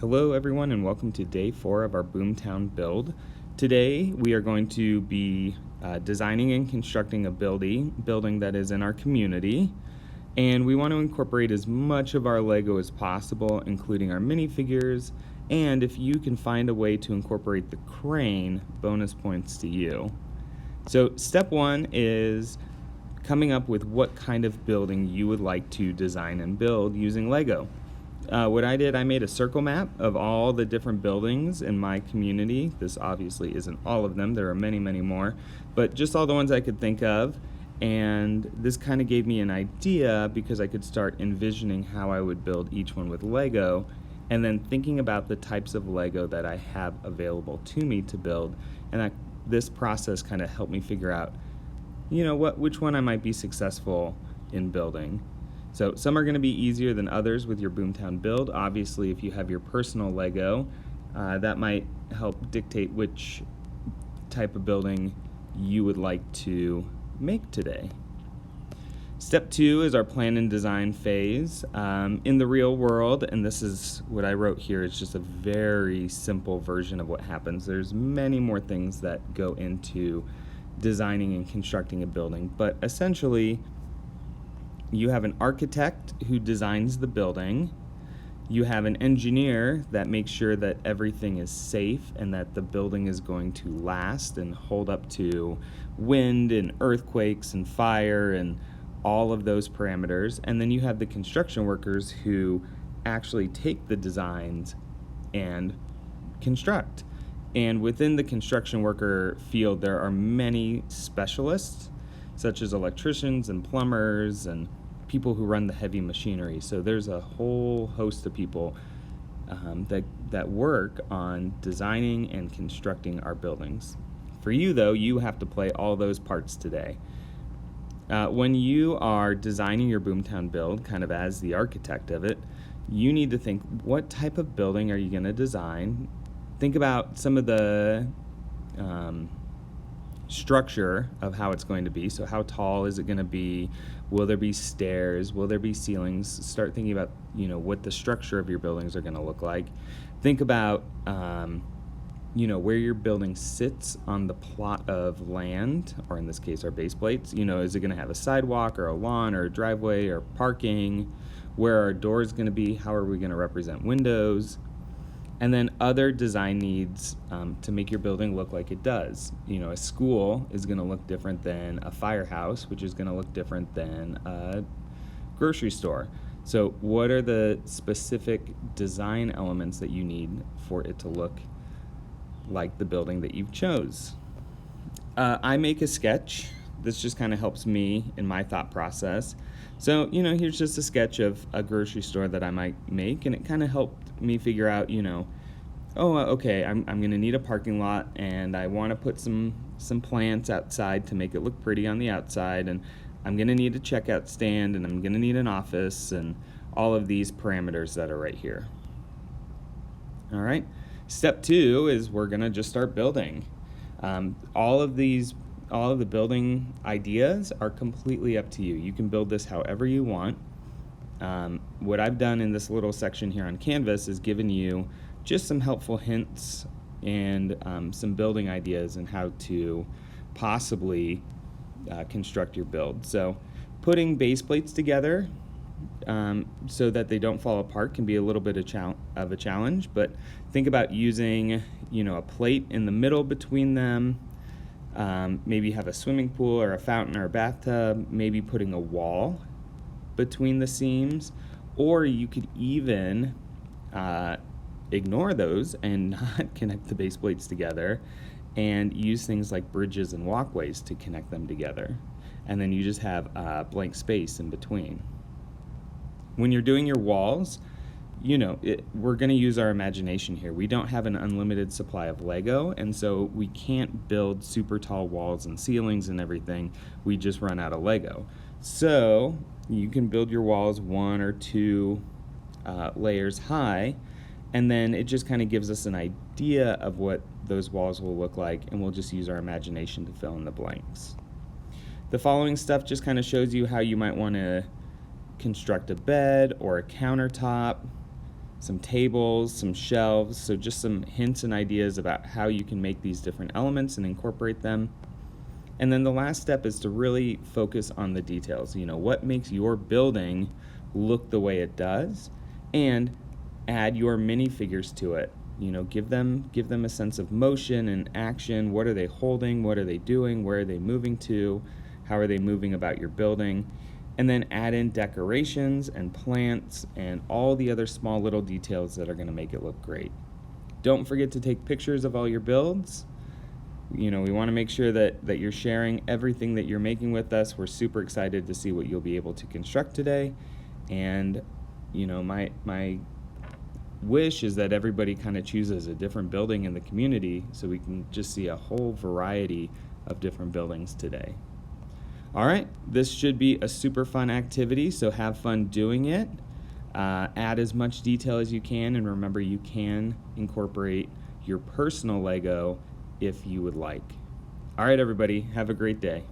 Hello everyone and welcome to day 4 of our Boomtown build. Today we are going to be designing and constructing a building that is in our community, and we want to incorporate as much of our Lego as possible, including our minifigures, and if you can find a way to incorporate the crane, bonus points to you. So step 1 is coming up with what kind of building you would like to design and build using Lego. What I did, I made a circle map of all the different buildings in my community. This obviously isn't all of them, there are many, many more, but just all the ones I could think of. And this kind of gave me an idea because I could start envisioning how I would build each one with Lego, and then thinking about the types of Lego that I have available to me to build. And this process kind of helped me figure out, which one I might be successful in building. So some are going to be easier than others with your Boomtown build. Obviously, if you have your personal Lego, that might help dictate which type of building you would like to make today. Step 2 is our plan and design phase. In the real world, and this is what I wrote here, it's just a very simple version of what happens. There's many more things that go into designing and constructing a building, but essentially, you have an architect who designs the building, you have an engineer that makes sure that everything is safe and that the building is going to last and hold up to wind and earthquakes and fire and all of those parameters. And then you have the construction workers who actually take the designs and construct. And within the construction worker field, there are many specialists, such as electricians and plumbers and people who run the heavy machinery. So there's a whole host of people that work on designing and constructing our buildings. For you, though, you have to play all those parts today. When you are designing your Boomtown build, kind of as the architect of it, you need to think, what type of building are you going to design? Think about some of the structure of how it's going to be. So how tall is it going to be? Will there be stairs? Will there be ceilings? Start thinking about what the structure of your buildings are going to look like. Think about where your building sits on the plot of land, or in this case our base plates. Is it going to have a sidewalk or a lawn or a driveway or parking? Where are our doors going to be? How are we going to represent windows? And then other design needs to make your building look like it does. A school is going to look different than a firehouse, which is going to look different than a grocery store. So what are the specific design elements that you need for it to look like the building that you've chose? I make a sketch. This just kind of helps me in my thought process. So, here's just a sketch of a grocery store that I might make, and it kind of helped me figure out, okay, I'm going to need a parking lot, and I want to put some plants outside to make it look pretty on the outside, and I'm going to need a checkout stand, and I'm going to need an office, and all of these parameters that are right here. All right. Step 2 is we're going to just start building. All of the building ideas are completely up to you. You can build this however you want. What I've done in this little section here on Canvas is given you just some helpful hints and some building ideas and how to possibly construct your build. So putting base plates together so that they don't fall apart can be a little bit of a challenge, but think about using a plate in the middle between them. Maybe have a swimming pool or a fountain or a bathtub, maybe putting a wall between the seams, or you could even ignore those and not connect the base plates together and use things like bridges and walkways to connect them together. And then you just have blank space in between. When you're doing your walls, we're going to use our imagination here. We don't have an unlimited supply of Lego, and so we can't build super tall walls and ceilings and everything. We just run out of Lego. So you can build your walls 1 or 2 layers high, and then it just kind of gives us an idea of what those walls will look like, and we'll just use our imagination to fill in the blanks. The following stuff just kind of shows you how you might want to construct a bed or a countertop. some tables, some shelves, so just some hints and ideas about how you can make these different elements and incorporate them. And then the last step is to really focus on the details. What makes your building look the way it does, and add your minifigures to it. Give them a sense of motion and action. What are they holding? What are they doing? Where are they moving to? How are they moving about your building? And then add in decorations and plants and all the other small little details that are going to make it look great. Don't forget to take pictures of all your builds. We want to make sure that you're sharing everything that you're making with us. We're super excited to see what you'll be able to construct today. And my wish is that everybody kind of chooses a different building in the community so we can just see a whole variety of different buildings today. All right, this should be a super fun activity, so have fun doing it. Add as much detail as you can, and remember, you can incorporate your personal Lego if you would like. All right, everybody, have a great day.